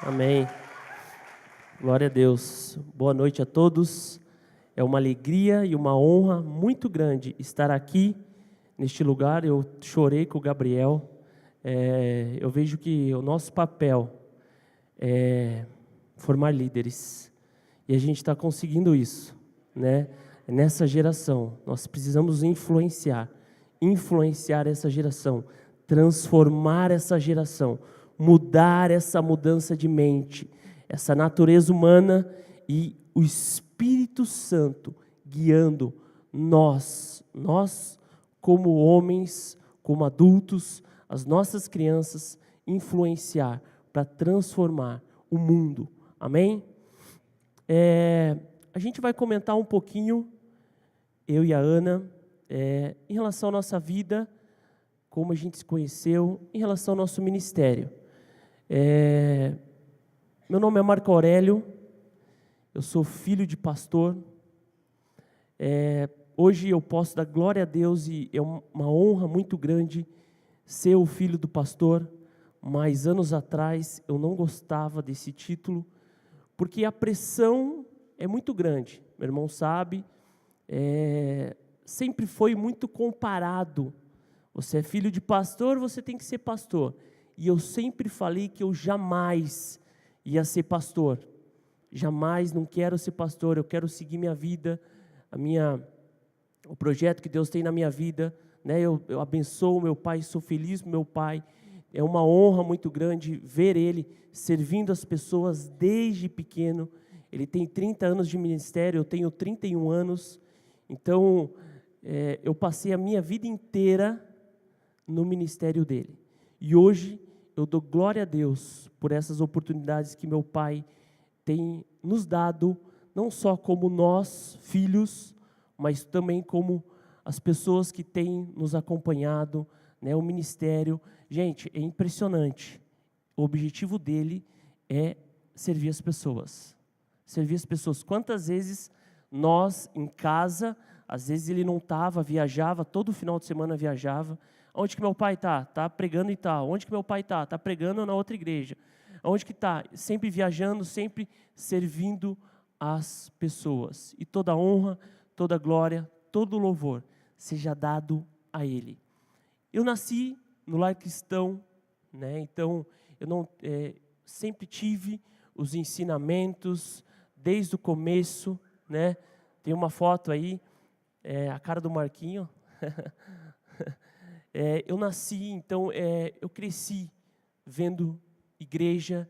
Amém. Glória a Deus. Boa noite a todos. É uma alegria e uma honra muito grande estar aqui neste lugar. Eu chorei com o Gabriel. Eu vejo que o nosso papel é formar líderes. E a gente está conseguindo isso, né? Nessa geração, nós precisamos influenciar essa geração, transformar essa geração, mudar essa mudança de mente, essa natureza humana e o Espírito Santo guiando nós como homens, como adultos, as nossas crianças, influenciar para transformar o mundo. Amém? A gente vai comentar um pouquinho, eu e a Ana, em relação à nossa vida, como a gente se conheceu, em relação ao nosso ministério. Meu nome é Marco Aurélio, eu sou filho de pastor. Hoje eu posso dar glória a Deus e é uma honra muito grande ser o filho do pastor, mas anos atrás eu não gostava desse título, porque a pressão é muito grande. Meu irmão sabe, sempre foi muito comparado. Você é filho de pastor, você tem que ser pastor. E eu sempre falei que eu jamais ia ser pastor. Jamais, não quero ser pastor, eu quero seguir minha vida, o projeto que Deus tem na minha vida, né? Eu abençoo meu pai, sou feliz com meu pai. É uma honra muito grande ver ele servindo as pessoas desde pequeno. Ele tem 30 anos de ministério, eu tenho 31 anos. Então, eu passei a minha vida inteira no ministério dele. E hoje eu dou glória a Deus por essas oportunidades que meu pai tem nos dado, não só como nós, filhos, mas também como as pessoas que têm nos acompanhado, né, o ministério. Gente, é impressionante. O objetivo dele é servir as pessoas. Servir as pessoas. Quantas vezes nós, em casa, às vezes ele não estava, viajava, todo final de semana viajava. Onde que meu pai está? Está pregando em tal. Onde que meu pai está? Está pregando na outra igreja. Onde que está? Sempre viajando, sempre servindo as pessoas. E toda honra, toda glória, todo louvor seja dado a Ele. Eu nasci no lar cristão, né? Então eu não sempre tive os ensinamentos desde o começo, né? Tem uma foto aí, a cara do Marquinho. Eu nasci, então eu cresci vendo igreja,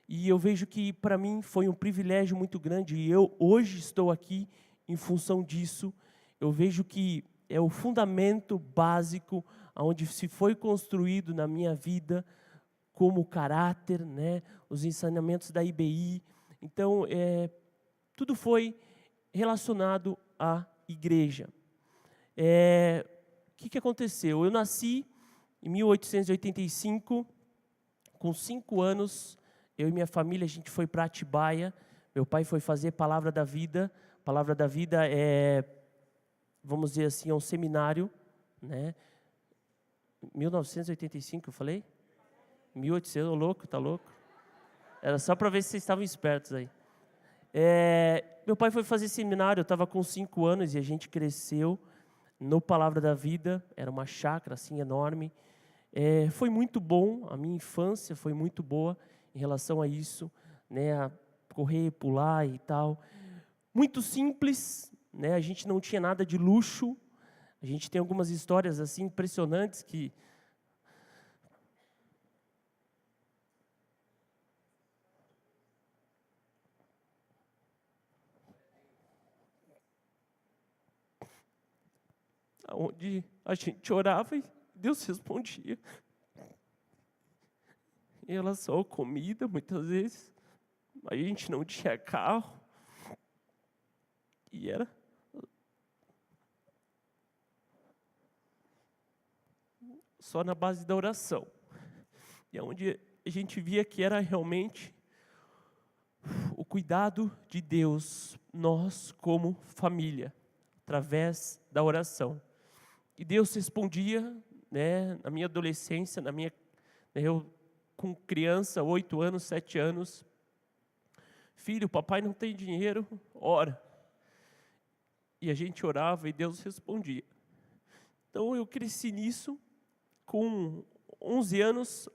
e eu vejo que para mim foi um privilégio muito grande, e eu hoje estou aqui em função disso. Eu vejo que é o fundamento básico onde se foi construído na minha vida como caráter, né? Os ensinamentos da IBI. Então, tudo foi relacionado à igreja. O que aconteceu? Eu nasci em 1885, com 5 anos, eu e minha família, a gente foi para Atibaia. Meu pai foi fazer Palavra da Vida. Palavra da Vida vamos dizer assim, é um seminário, né? 1985, eu falei? 1800, ô louco, tá louco? Era só para ver se vocês estavam espertos aí. Meu pai foi fazer seminário, eu estava com 5 anos e a gente cresceu no Palavra da Vida, era uma chácara assim enorme. Foi muito bom, a minha infância foi muito boa em relação a isso, né, a correr, pular e tal. Muito simples, né, a gente não tinha nada de luxo. A gente tem algumas histórias assim impressionantes que onde a gente orava e Deus respondia. Em relação à comida, muitas vezes, a gente não tinha carro. E era só na base da oração. E é onde a gente via que era realmente o cuidado de Deus, nós como família, através da oração. E Deus respondia, né, na minha adolescência, eu com criança, 8 anos, 7 anos. Filho, papai não tem dinheiro, ora. E a gente orava e Deus respondia. Então eu cresci nisso. Com 11 anos,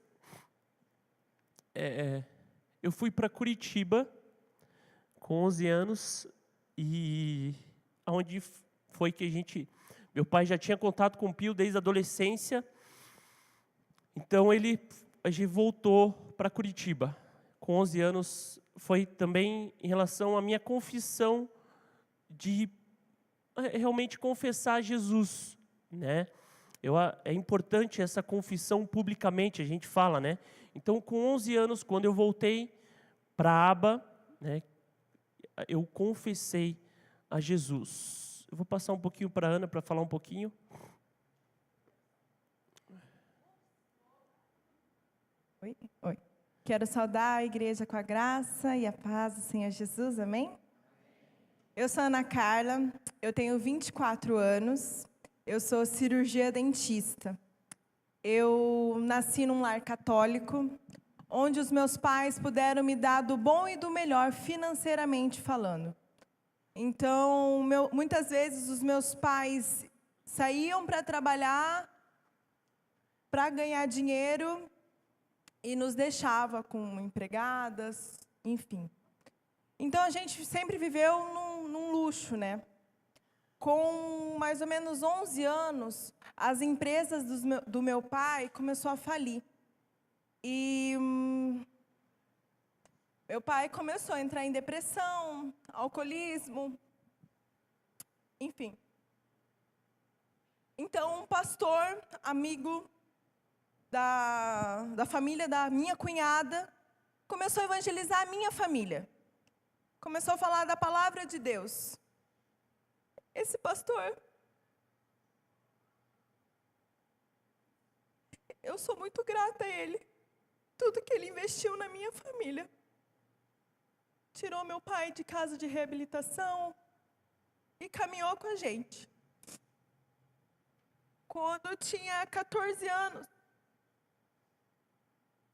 eu fui para Curitiba, com 11 anos, e onde foi que meu pai já tinha contato com o Pio desde a adolescência, então a gente voltou para Curitiba. Com 11 anos, foi também em relação à minha confissão de realmente confessar Jesus, né? É importante essa confissão publicamente, a gente fala, né? Então, com 11 anos, quando eu voltei para a aba, né, eu confessei a Jesus. Eu vou passar um pouquinho para a Ana para falar um pouquinho. Oi. Quero saudar a igreja com a graça e a paz do Senhor Jesus, amém? Eu sou a Ana Carla, eu tenho 24 anos, eu sou cirurgia dentista. Eu nasci num lar católico, onde os meus pais puderam me dar do bom e do melhor financeiramente falando. Então, muitas vezes os meus pais saíam para trabalhar, para ganhar dinheiro, e nos deixava com empregadas, enfim. Então, a gente sempre viveu num luxo, né? Com mais ou menos 11 anos, as empresas do meu pai começaram a falir. E meu pai começou a entrar em depressão, alcoolismo, enfim. Então, um pastor, amigo da família da minha cunhada, começou a evangelizar a minha família. Começou a falar da palavra de Deus. Esse pastor, eu sou muito grata a ele. Tudo que ele investiu na minha família. Tirou meu pai de casa de reabilitação e caminhou com a gente. Quando eu tinha 14 anos,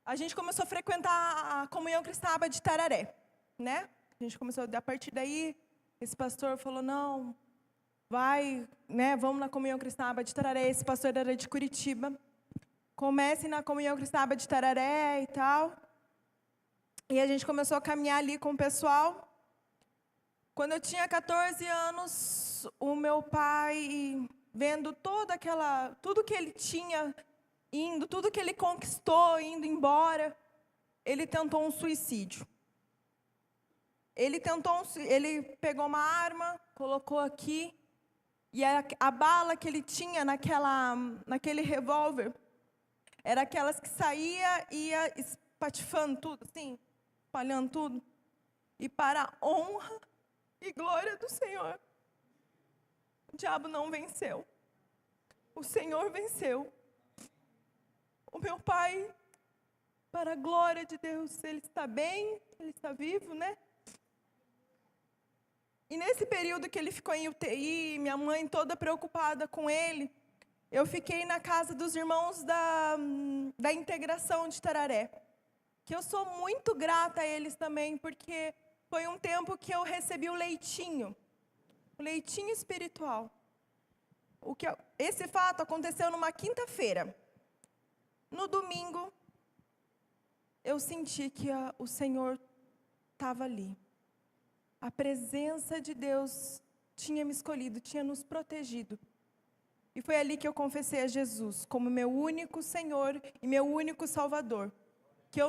a gente começou a frequentar a Comunhão Cristã Aba de Tararé, né? A gente começou, a partir daí, esse pastor falou, não, vai, né, vamos na Comunhão Cristã Aba de Tararé. Esse pastor era de Curitiba. Comece na Comunhão Cristã Aba de Tararé e tal. E a gente começou a caminhar ali com o pessoal. Quando eu tinha 14 anos, o meu pai, vendo tudo que ele tinha indo, tudo que ele conquistou indo embora, ele tentou um suicídio. Ele pegou uma arma, colocou aqui, e a bala que ele tinha naquele revólver era aquelas que saía e ia espatifando tudo, assim, espalhando tudo. E para a honra e glória do Senhor, o diabo não venceu. O Senhor venceu. O meu pai, para a glória de Deus, ele está bem, ele está vivo, né? E nesse período que ele ficou em UTI, minha mãe toda preocupada com ele, eu fiquei na casa dos irmãos da Integração de Tararé, que eu sou muito grata a eles também, porque foi um tempo que eu recebi o leitinho espiritual. Esse fato aconteceu numa quinta-feira. No domingo, eu senti que o Senhor estava ali. A presença de Deus tinha me escolhido, tinha nos protegido. E foi ali que eu confessei a Jesus como meu único Senhor e meu único Salvador. Que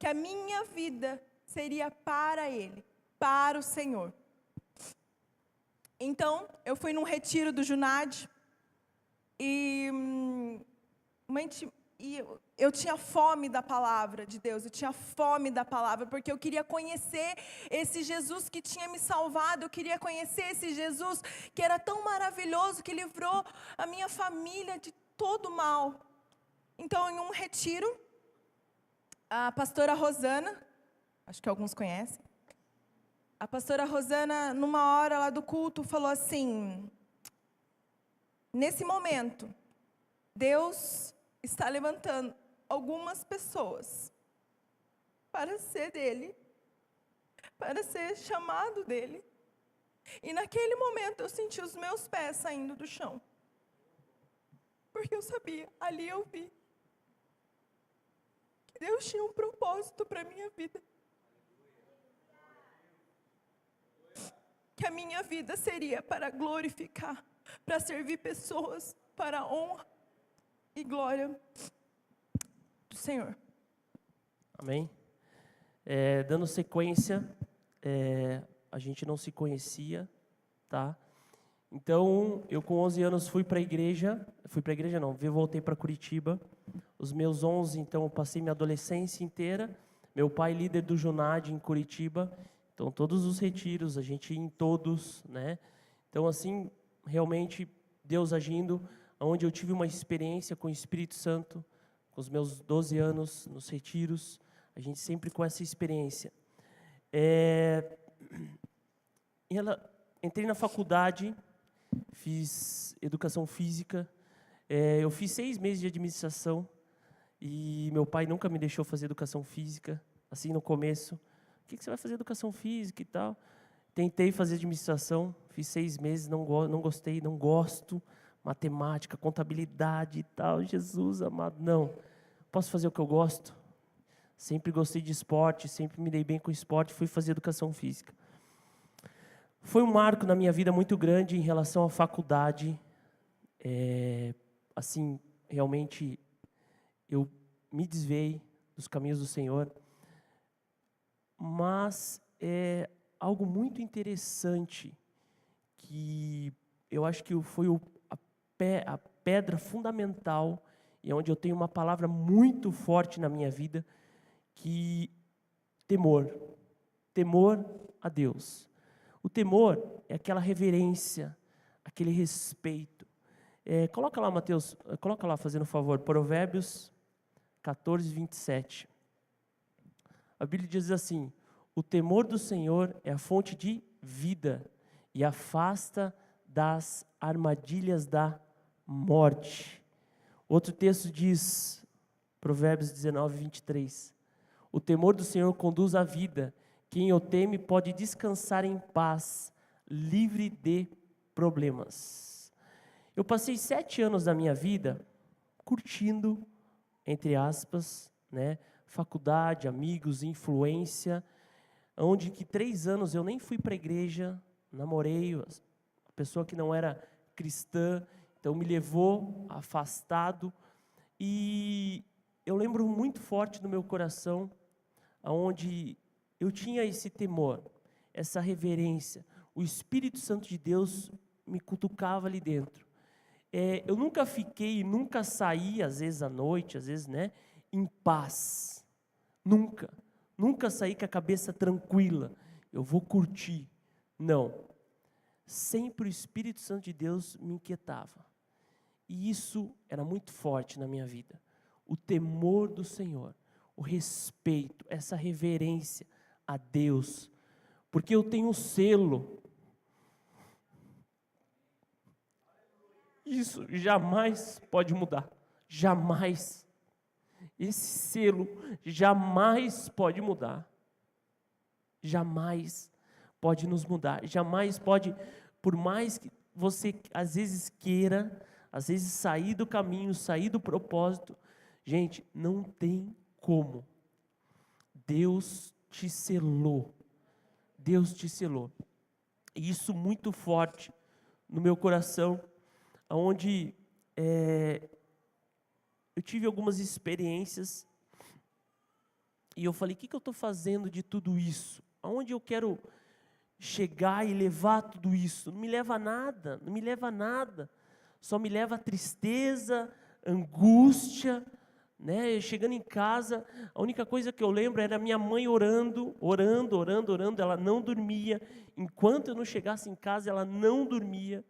a minha vida seria para Ele, para o Senhor. Então, eu fui num retiro do Junad e eu tinha fome da palavra de Deus, eu tinha fome da palavra, porque eu queria conhecer esse Jesus que tinha me salvado, eu queria conhecer esse Jesus que era tão maravilhoso, que livrou a minha família de todo mal. Então, em um retiro, a pastora Rosana, acho que alguns conhecem, a pastora Rosana, numa hora lá do culto, falou assim, nesse momento, Deus está levantando algumas pessoas para ser dele, para ser chamado dele. E naquele momento eu senti os meus pés saindo do chão. Porque eu sabia, ali eu vi que Deus tinha um propósito para a minha vida. Que a minha vida seria para glorificar, para servir pessoas, para a honra e glória do Senhor. Amém? Dando sequência, a gente não se conhecia, tá? Então, eu com 11 anos fui para a igreja não, voltei para Curitiba. Os meus 11, então, eu passei minha adolescência inteira. Meu pai líder do Junad em Curitiba, então todos os retiros, a gente ia em todos, né? Então, assim, realmente, Deus agindo, onde eu tive uma experiência com o Espírito Santo, com os meus 12 anos, nos retiros, a gente sempre com essa experiência. Entrei na faculdade, fiz educação física, eu fiz 6 meses de administração e meu pai nunca me deixou fazer educação física, assim no começo. O que você vai fazer educação física e tal? Tentei fazer administração, fiz 6 meses, não gostei, não gosto, matemática, contabilidade e tal, Jesus amado, não. Posso fazer o que eu gosto? Sempre gostei de esporte, sempre me dei bem com esporte, fui fazer educação física. Foi um marco na minha vida muito grande em relação à faculdade. Assim, realmente, eu me desviei dos caminhos do Senhor. Mas é algo muito interessante que eu acho que foi a pedra fundamental e onde eu tenho uma palavra muito forte na minha vida, que temor a Deus. O temor é aquela reverência, aquele respeito. Coloca lá, Mateus, coloca lá, fazendo um favor, Provérbios 14, 27. A Bíblia diz assim: o temor do Senhor é a fonte de vida e afasta das armadilhas da morte. Outro texto diz, Provérbios 19, 23, o temor do Senhor conduz à vida, quem o teme pode descansar em paz, livre de problemas. Eu passei 7 anos da minha vida curtindo, entre aspas, né, faculdade, amigos, influência, onde que 3 anos eu nem fui para a igreja, namorei a pessoa que não era cristã, então me levou afastado. E eu lembro muito forte no meu coração, onde eu tinha esse temor, essa reverência. O Espírito Santo de Deus me cutucava ali dentro. Eu nunca fiquei, nunca saí, às vezes à noite, às vezes, né, em paz. Nunca saí com a cabeça tranquila. Eu vou curtir. Não. Sempre o Espírito Santo de Deus me inquietava. E isso era muito forte na minha vida. O temor do Senhor, o respeito, essa reverência a Deus, porque eu tenho um selo. Isso jamais pode mudar, jamais. Esse selo jamais pode mudar, jamais pode nos mudar, jamais pode, por mais que você às vezes queira, às vezes sair do caminho, sair do propósito, gente, não tem como. Deus te selou. Deus te selou. E isso muito forte no meu coração, onde eu tive algumas experiências e eu falei, o que eu estou fazendo de tudo isso? Aonde eu quero chegar e levar tudo isso? Não me leva a nada, não me leva a nada. Só me leva a tristeza, angústia, né? Chegando em casa, a única coisa que eu lembro era minha mãe orando, ela não dormia. Enquanto eu não chegasse em casa, ela não dormia.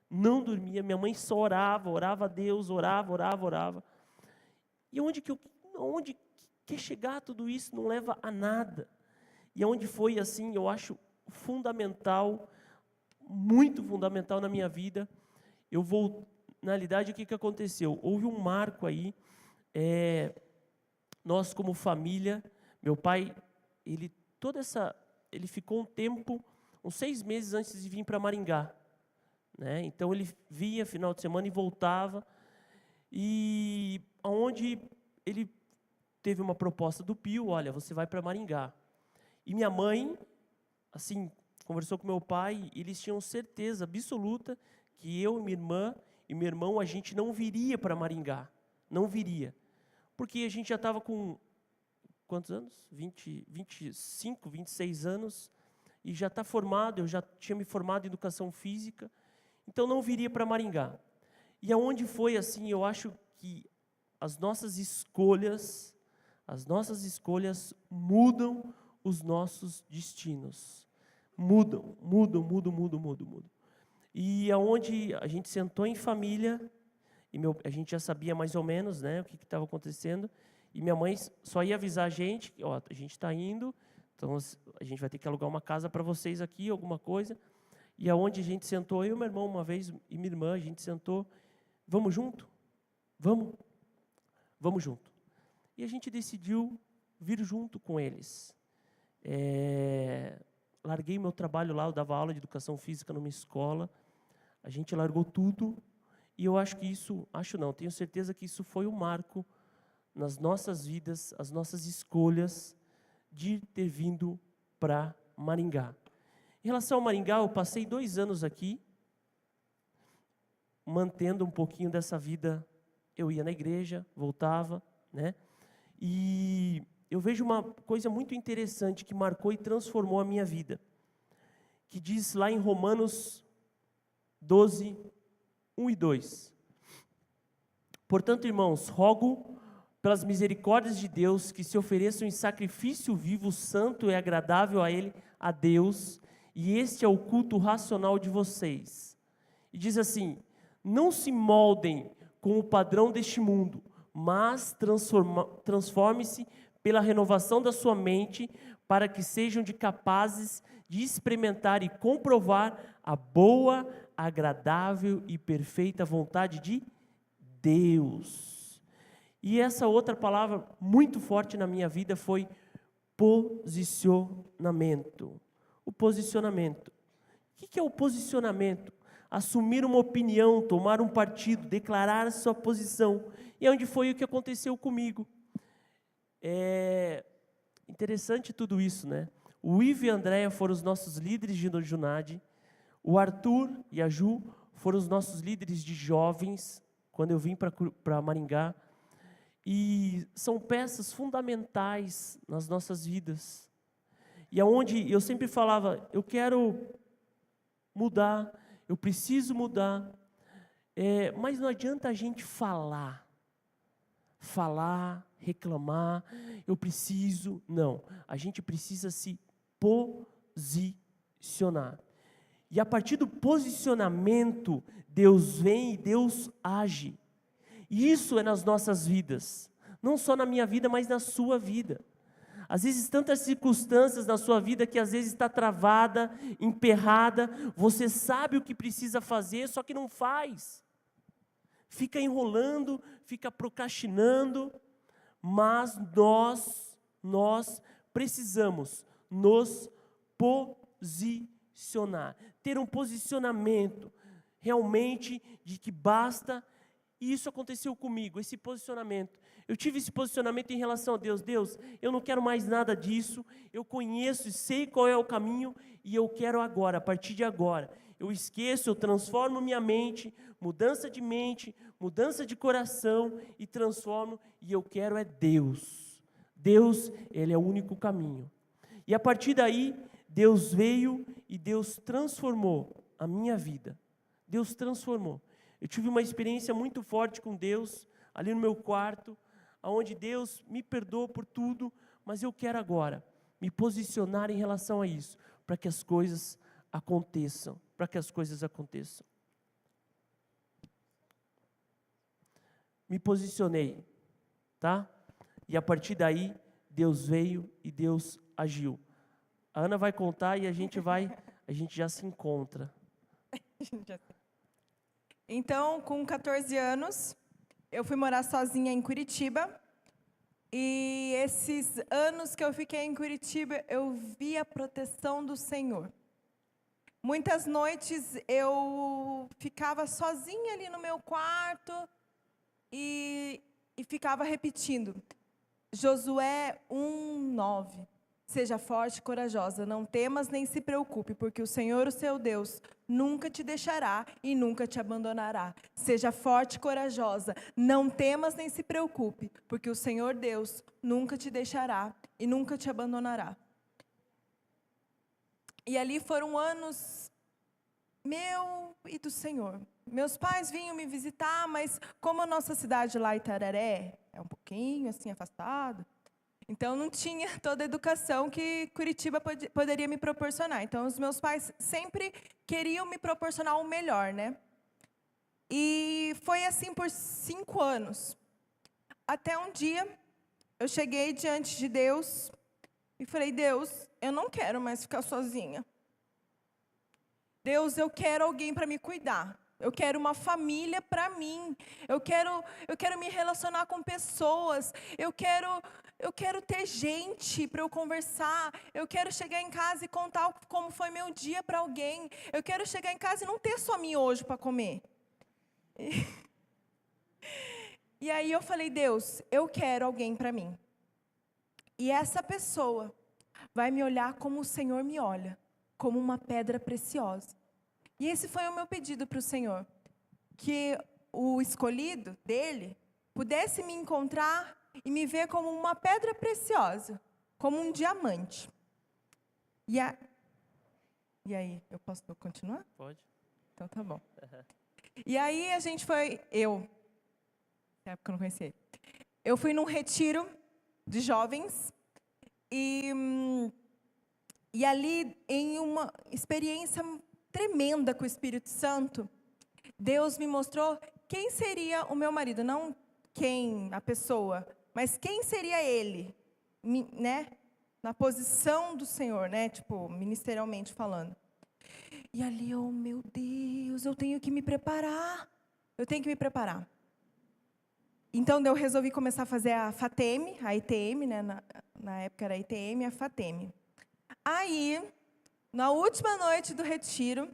Minha mãe só orava a Deus, orava. E onde quer chegar tudo isso não leva a nada. E onde foi assim, eu acho fundamental, muito fundamental na minha vida, na realidade, o que aconteceu? Houve um marco aí, nós como família, meu pai, ele ficou um tempo, uns 6 meses antes de vir para Maringá, né? Então ele vinha final de semana e voltava, e aonde ele teve uma proposta do Pio, olha, você vai para Maringá. E minha mãe, assim, conversou com meu pai, e eles tinham certeza absoluta que eu, minha irmã e meu irmão, a gente não viria para Maringá, não viria. Porque a gente já estava com, quantos anos? 25, 26 anos, e já está formado, eu já tinha me formado em educação física, então não viria para Maringá. E aonde foi assim, eu acho que as nossas escolhas mudam os nossos destinos. Mudam. E aonde a gente sentou em família, e a gente já sabia mais ou menos, né, o que estava acontecendo, e minha mãe só ia avisar a gente, ó, a gente está indo, então a gente vai ter que alugar uma casa para vocês aqui, alguma coisa. E aonde a gente sentou, eu e meu irmão uma vez, e minha irmã, a gente sentou, vamos junto? Vamos junto. E a gente decidiu vir junto com eles. Larguei meu trabalho lá, eu dava aula de educação física numa escola, a gente largou tudo, e eu acho que isso, tenho certeza que isso foi um marco nas nossas vidas, as nossas escolhas de ter vindo para Maringá. Em relação ao Maringá, eu passei 2 anos aqui, mantendo um pouquinho dessa vida. Eu ia na igreja, voltava, né? E eu vejo uma coisa muito interessante que marcou e transformou a minha vida, que diz lá em Romanos 12, 1 e 2. Portanto, irmãos, rogo pelas misericórdias de Deus que se ofereçam em sacrifício vivo, santo e agradável a Ele, a Deus, e este é o culto racional de vocês. E diz assim, não se moldem com o padrão deste mundo, mas transforme-se pela renovação da sua mente, para que sejam capazes de experimentar e comprovar a boa, agradável e perfeita vontade de Deus. E essa outra palavra muito forte na minha vida foi posicionamento. O posicionamento. O que é o posicionamento? Assumir uma opinião, tomar um partido, declarar a sua posição. E onde foi o que aconteceu comigo. É interessante tudo isso, né? O Ivo e a Andréia foram os nossos líderes de Junad. O Arthur e a Ju foram os nossos líderes de jovens, quando eu vim para Maringá. E são peças fundamentais nas nossas vidas. E aonde eu sempre falava, eu quero mudar, eu preciso mudar, mas não adianta a gente falar, reclamar, eu preciso, não. A gente precisa se posicionar. E a partir do posicionamento, Deus vem e Deus age. E isso é nas nossas vidas, não só na minha vida, mas na sua vida. Às vezes, tantas circunstâncias na sua vida que às vezes está travada, emperrada, você sabe o que precisa fazer, só que não faz. Fica enrolando, fica procrastinando, mas nós precisamos nos posicionar, ter um posicionamento realmente de que basta. E isso aconteceu comigo, esse posicionamento. Eu tive esse posicionamento em relação a Deus. Deus, eu não quero mais nada disso. Eu conheço e sei qual é o caminho. E eu quero agora, a partir de agora. Eu esqueço, eu transformo minha mente. Mudança de mente, mudança de coração. E transformo. E eu quero é Deus. Deus, Ele é o único caminho. E a partir daí, Deus veio e Deus transformou a minha vida. Deus transformou. Eu tive uma experiência muito forte com Deus, ali no meu quarto, onde Deus me perdoou por tudo, mas eu quero agora me posicionar em relação a isso, para que as coisas aconteçam, Me posicionei, tá? E a partir daí, Deus veio e Deus agiu. A Ana vai contar e a gente já se encontra. Então, com 14 anos, eu fui morar sozinha em Curitiba. E esses anos que eu fiquei em Curitiba, eu vi a proteção do Senhor. Muitas noites eu ficava sozinha ali no meu quarto e ficava repetindo. Josué 1:9. Seja forte e corajosa, não temas nem se preocupe, porque o Senhor, o seu Deus, nunca te deixará e nunca te abandonará. Seja forte e corajosa, não temas nem se preocupe, porque o Senhor Deus nunca te deixará e nunca te abandonará. E ali foram anos meu e do Senhor. Meus pais vinham me visitar, mas como a nossa cidade lá, Itararé, é um pouquinho assim afastado, então não tinha toda a educação que Curitiba poderia me proporcionar. Então os meus pais sempre queriam me proporcionar o melhor, né? E foi assim por 5 anos. Até um dia eu cheguei diante de Deus e falei: Deus, eu não quero mais ficar sozinha. Deus, eu quero alguém para me cuidar. Eu quero uma família para mim. Eu quero me relacionar com pessoas. Eu quero ter gente para eu conversar. Eu quero chegar em casa e contar como foi meu dia para alguém. Eu quero chegar em casa e não ter só miojo para comer. E aí eu falei: Deus, eu quero alguém para mim. E essa pessoa vai me olhar como o Senhor me olha, como uma pedra preciosa. E esse foi o meu pedido para o Senhor, que o escolhido dele pudesse me encontrar e me ver como uma pedra preciosa, como um diamante. E aí, eu posso continuar? Pode. Então tá bom. E aí a gente foi, na época eu não conhecia ele, eu fui num retiro de jovens e ali, em uma experiência tremenda com o Espírito Santo, Deus me mostrou quem seria o meu marido, não quem, a pessoa, mas quem seria ele, né? Na posição do Senhor, né? Tipo, ministerialmente falando. E ali, oh meu Deus, eu tenho que me preparar. Então, eu resolvi começar a fazer a FATEM, a ITM, né? Na época era a ITM, a FATEM. Aí, na última noite do retiro,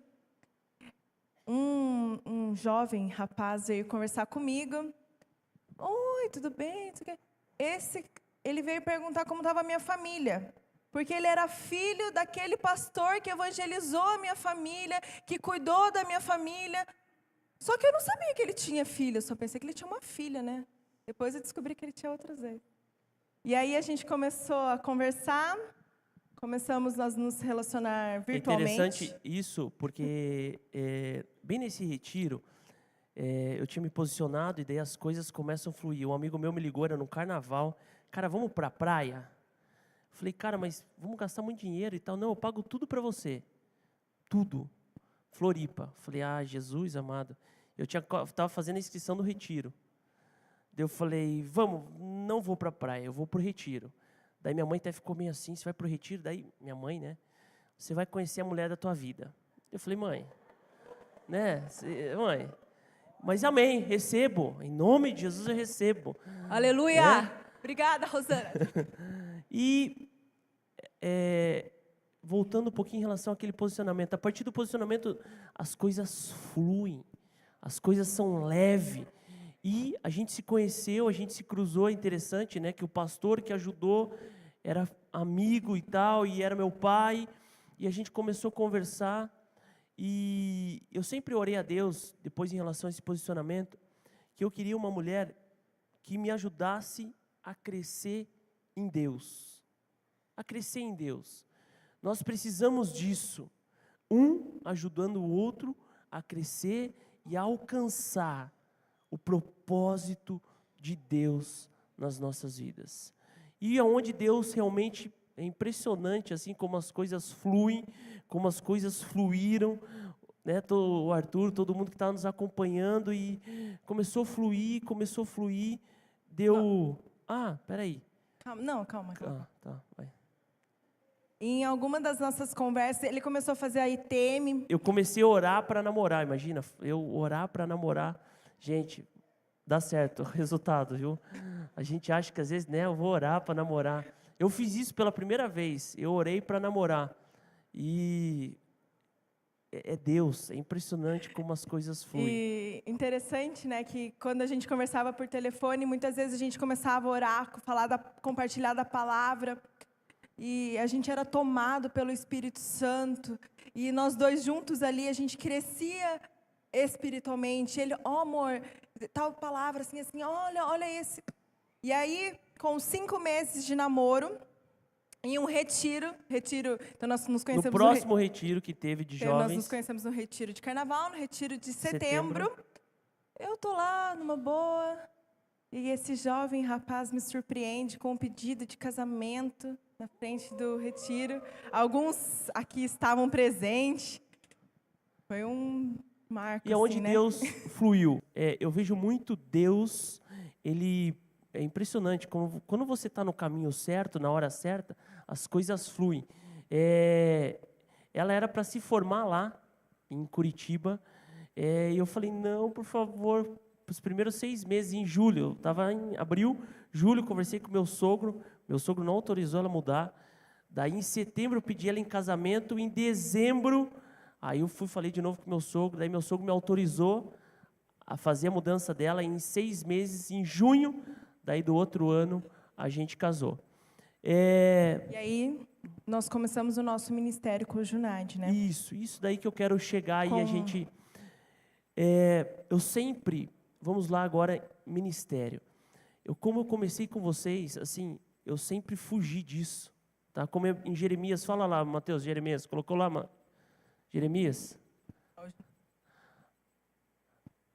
um jovem rapaz veio conversar comigo. Oi, tudo bem? Ele veio perguntar como estava a minha família. Porque ele era filho daquele pastor que evangelizou a minha família, que cuidou da minha família. Só que eu não sabia que ele tinha filho, eu só pensei que ele tinha uma filha, né? Depois eu descobri que ele tinha outras vezes. E aí a gente começou a conversar. Começamos a nos relacionar virtualmente. É interessante isso, porque bem nesse retiro, eu tinha me posicionado e daí as coisas começam a fluir. Um amigo meu me ligou, era no carnaval. Cara, vamos pra praia? Falei, cara, mas vamos gastar muito dinheiro e tal. Não, eu pago tudo pra você. Tudo. Floripa. Falei, Jesus amado. Eu estava fazendo a inscrição do retiro. Daí eu falei, vamos, não vou pra praia, eu vou pro retiro. Daí minha mãe até ficou meio assim, você vai pro retiro? Daí minha mãe, né? Você vai conhecer a mulher da tua vida. Eu falei, mãe, né? Mãe, mas amém, recebo. Em nome de Jesus eu recebo. Aleluia! Obrigada, Rosana. E voltando um pouquinho em relação àquele posicionamento. A partir do posicionamento, as coisas fluem. As coisas são leves. E a gente se conheceu, a gente se cruzou, é interessante, né? Que o pastor que ajudou era amigo e tal, e era meu pai. E a gente começou a conversar. E eu sempre orei a Deus, depois em relação a esse posicionamento, que eu queria uma mulher que me ajudasse a crescer em Deus. A crescer em Deus. Nós precisamos disso. Um ajudando o outro a crescer e a alcançar o propósito de Deus nas nossas vidas. E aonde Deus realmente é impressionante, assim como as coisas fluem, como as coisas fluíram, né? O Arthur, todo mundo que estava nos acompanhando, e começou a fluir, deu... peraí. Calma. Tá, vai. Em alguma das nossas conversas, ele começou a fazer a ITM. Eu comecei a orar para namorar, imagina, eu orar para namorar. Gente, dá certo, resultado, viu? A gente acha que às vezes, né, eu vou orar para namorar. Eu fiz isso pela primeira vez, eu orei para namorar. E é Deus, é impressionante como as coisas fluem. E interessante, né, que quando a gente conversava por telefone, muitas vezes a gente começava a orar, compartilhar da palavra, e a gente era tomado pelo Espírito Santo, e nós dois juntos ali, a gente crescia espiritualmente. Ele, amor, tal palavra, assim, olha esse. E aí, com 5 meses de namoro, em um retiro, então nós nos No conhecemos próximo retiro que teve de nós nos jovens, conhecemos no retiro de carnaval, no retiro de setembro. Eu tô lá numa boa, e esse jovem rapaz me surpreende com um pedido de casamento na frente do retiro. Alguns aqui estavam presentes. Foi um marco, e aonde assim, né? Deus fluiu. Eu vejo muito Deus, Ele é impressionante, quando você está no caminho certo, na hora certa, as coisas fluem. Ela era para se formar lá, em Curitiba, e eu falei, não, por favor, os primeiros 6 meses, em julho, eu estava em abril, julho, conversei com meu sogro não autorizou ela mudar, daí em setembro eu pedi ela em casamento, em dezembro, aí eu falei de novo com meu sogro, daí meu sogro me autorizou a fazer a mudança dela em 6 meses, em junho, daí do outro ano a gente casou. E aí nós começamos o nosso ministério com o Junad, né? Isso daí que eu quero chegar e a gente... eu sempre, vamos lá agora, ministério. Como eu comecei com vocês, assim, eu sempre fugi disso, tá? Como em Jeremias, fala lá, Mateus, Jeremias, colocou lá, Jeremias?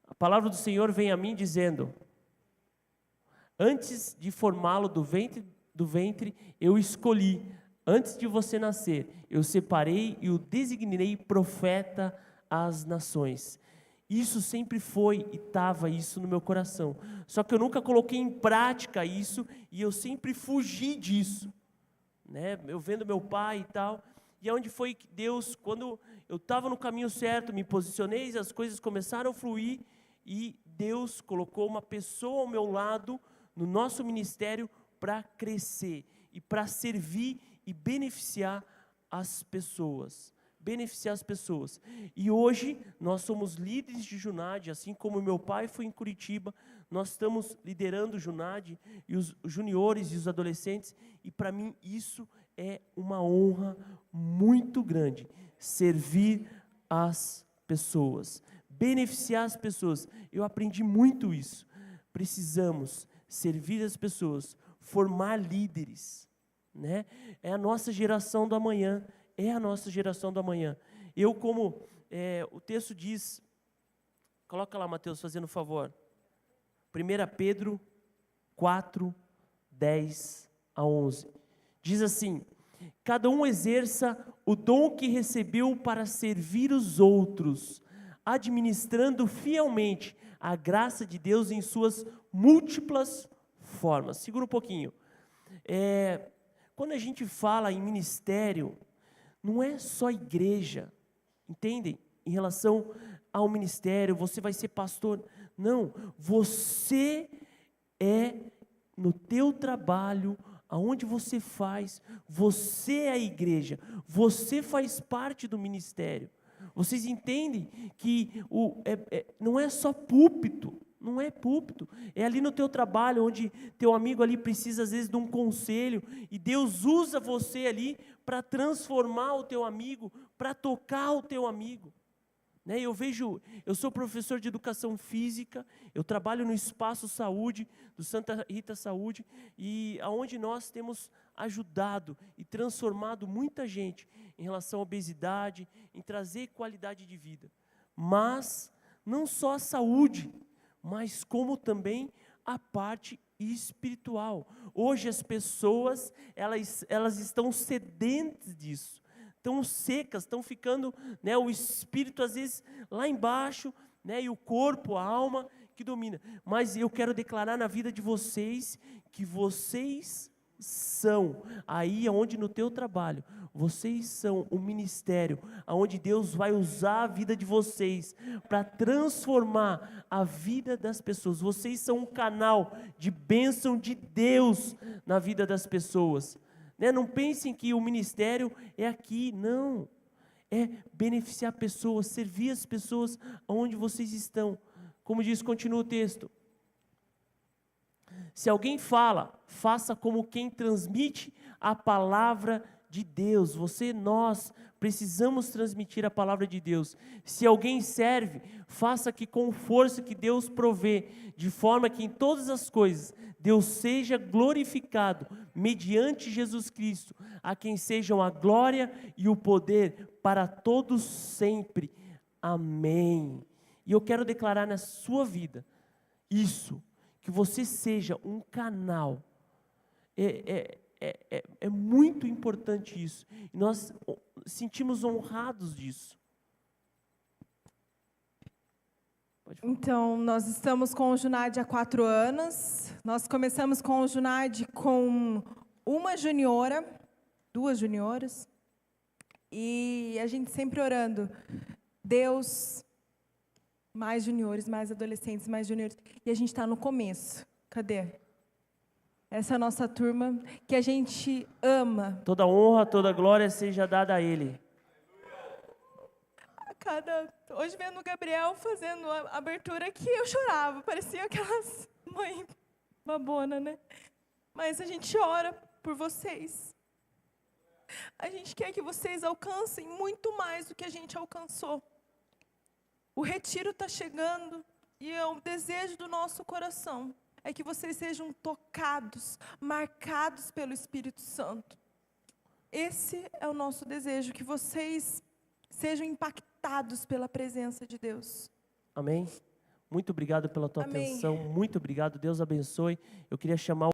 A palavra do Senhor vem a mim dizendo, antes de formá-lo do ventre, eu escolhi, antes de você nascer, eu separei e o designei profeta às nações. Isso sempre foi e estava isso no meu coração. Só que eu nunca coloquei em prática isso e eu sempre fugi disso, né? Eu vendo meu pai e tal. E onde foi que Deus, quando eu estava no caminho certo, me posicionei, as coisas começaram a fluir e Deus colocou uma pessoa ao meu lado no nosso ministério para crescer e para servir e beneficiar as pessoas. E hoje nós somos líderes de Junad, assim como meu pai foi em Curitiba, nós estamos liderando o Junad e os juniores e os adolescentes, e para mim isso é uma honra muito grande, servir as pessoas, beneficiar as pessoas. Eu aprendi muito isso. Precisamos servir as pessoas, formar líderes, né? É a nossa geração do amanhã. Eu, como o texto diz, coloca lá, Mateus, fazendo favor. 1 Pedro 4, 10 a 11. Diz assim, cada um exerça o dom que recebeu para servir os outros, administrando fielmente a graça de Deus em suas múltiplas formas. Segura um pouquinho. Quando a gente fala em ministério, não é só igreja, entendem? Em relação ao ministério, você vai ser pastor. Não, você no teu trabalho, aonde você faz, você é a igreja, você faz parte do ministério. Vocês entendem que não é só púlpito, não é púlpito, é ali no teu trabalho, onde teu amigo ali precisa às vezes de um conselho, e Deus usa você ali para transformar o teu amigo, para tocar o teu amigo. Né? Eu sou professor de educação física, eu trabalho no Espaço Saúde, do Santa Rita Saúde, e aonde nós temos ajudado e transformado muita gente em relação à obesidade, em trazer qualidade de vida. Mas não só a saúde, mas como também a parte espiritual. Hoje as pessoas, elas estão sedentas disso, estão secas, estão ficando, né, o espírito às vezes lá embaixo, né, e o corpo, a alma que domina. Mas eu quero declarar na vida de vocês que vocês são, aí onde no teu trabalho, vocês são o ministério, aonde Deus vai usar a vida de vocês para transformar a vida das pessoas. Vocês são um canal de bênção de Deus na vida das pessoas. Né? Não pensem que o ministério é aqui, não. É beneficiar pessoas, servir as pessoas onde vocês estão. Como diz, continua o texto. Se alguém fala, faça como quem transmite a palavra de Deus. Nós precisamos transmitir a palavra de Deus. Se alguém serve, faça que com força que Deus provê, de forma que em todas as coisas Deus seja glorificado mediante Jesus Cristo, a quem sejam a glória e o poder para todos sempre. Amém. E eu quero declarar na sua vida isso, que você seja um canal. É muito importante isso. E nós sentimos honrados disso. Então, nós estamos com o Junad há 4 anos. Nós começamos com o Junad com uma juniora, 2 junioras. E a gente sempre orando, Deus, mais juniores, mais adolescentes, mais juniores. E a gente está no começo. Cadê? Essa é a nossa turma que a gente ama. Toda honra, toda glória seja dada a Ele. Hoje vendo o Gabriel fazendo a abertura aqui, eu chorava. Parecia aquelas mães babona, né? Mas a gente ora por vocês. A gente quer que vocês alcancem muito mais do que a gente alcançou. O retiro está chegando e é o desejo do nosso coração é que vocês sejam tocados, marcados pelo Espírito Santo. Esse é o nosso desejo, que vocês sejam impactados pela presença de Deus. Amém? Muito obrigado pela tua atenção, muito obrigado, Deus abençoe. Eu queria chamar